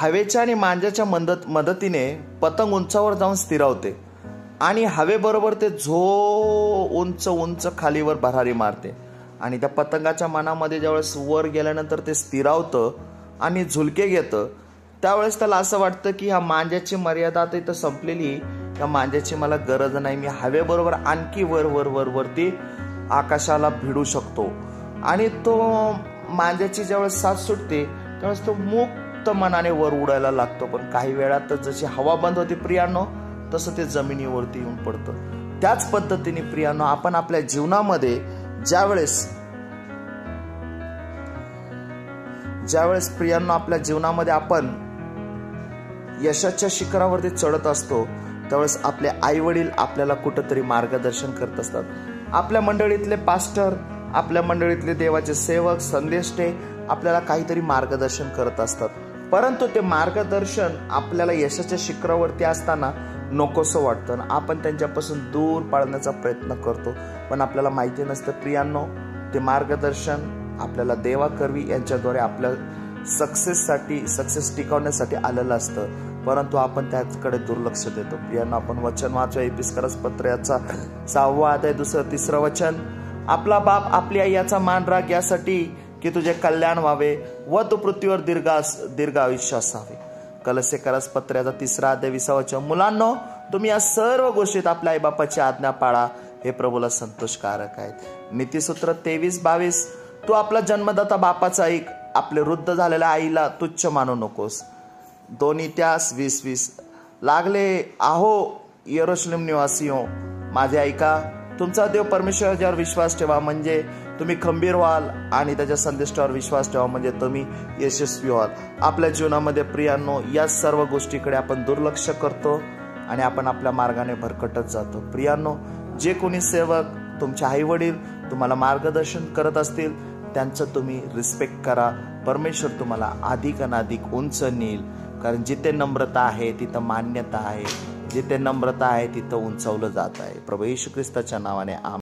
हवेच्या आणि मांजाच्या मदतीने पतंग उंचावर जाऊन स्थिरावते आणि हवेबरोबर ते उंच उंच खालीवर भरारी मारते आणि त्या पतंगाच्या मनामध्ये ज्यावेळेस वर गेल्यानंतर ते स्थिरावतं आणि झुलके घेतं, त्यावेळेस त्याला असं वाटतं की ह्या मांजाची मर्यादा आता इथं संपलेली, या मांजाची मला गरज नाही, मी हवेबरोबर आणखी वर वर वर वरती आकाशाला भिडू शकतो. आणि तो मांजाची ज्यावेळेस साथ सुटते त्यावेळेस तो मुक्त मनाने वर उडायला लागतो. पण काही वेळात जशी हवा बंद होती प्रियांनो, तसं ते जमिनीवरती येऊन पडतं. त्याच पद्धतीने प्रियांनो, आपण आपल्या जीवनामध्ये ज्यावेळेस प्रियांनो आपल्या जीवनामध्ये आपण यशाच्या शिखरावरती चढत असतो, त्यावेळेस आपले आई वडील आपल्याला कुठंतरी मार्गदर्शन करत असतात. आपल्या मंडळीतले पास्टर, आपल्या मंडळीतले देवाचे सेवक, संदेष्टे आपल्याला काहीतरी मार्गदर्शन करत असतात. परंतु ते मार्गदर्शन आपल्याला यशाच्या शिखरावरती असताना नकोसं वाटतं, आपण त्यांच्यापासून दूर पाळण्याचा प्रयत्न करतो. पण आपल्याला माहिती नसतं प्रियांनो, ते मार्गदर्शन आपल्याला देवाकरवी यांच्याद्वारे आपल्या सक्सेस टिकवण्यासाठी आलेलं असतं. परंतु आपण त्याकडे दुर्लक्ष देतो. प्रियांनो, आपण वचन वाचूया. इफिसियन्स पत्र याचा 6वा अध्याय 2-3 वचन. आपला बाप आपली आई याचा मान राख यासाठी की तुझे कल्याण व्हावे व तू पृथ्वीवर दीर्घ आयुष्य असावे. कलसेकरस पत्र याचा 3 अध्याय 20 वचन. मुलांनो, तुम्ही या सर्व गोष्टीत आपल्या आईबापाची आज्ञा पाळा, हे प्रभूला संतोषकारक आहेत. नीतिसूत्र 23-22. तू आपला जन्मदाता बापाचा ऐक, आपले वृद्ध झालेल्या आईला तुच्छ मानू नकोस. 2 इतिहास 20-20. लागले आहो यरूशलेम निवासियो, माझे ऐका, तुमचा देव परमेश्वरावर विश्वास ठेवा म्हणजे तुम्ही खंबीर व्हाल आणि त्याच्या संदेशावर विश्वास ठेवा म्हणजे तुम्ही यशस्वी व्हाल. आपल्या जीवनामध्ये प्रियांनो, या सर्व गोष्टीकडे आपण दुर्लक्ष करतो आणि आपण आपल्या मार्गाने भरकटत जातो. प्रियांनो, जे कोणी सेवक, तुमचे आई वडील तुम्हाला मार्गदर्शन करत असतील, त्यांचं तुम्ही रिस्पेक्ट करा. परमेश्वर तुम्हाला अधिक उंच नेईल. कारण जिथे नम्रता आहे तिथं मान्यता आहे, जिथे नम्रता आहे तिथं उंचावलं जात आहे. प्रभू येशू ख्रिस्ताच्या नावाने आमेन.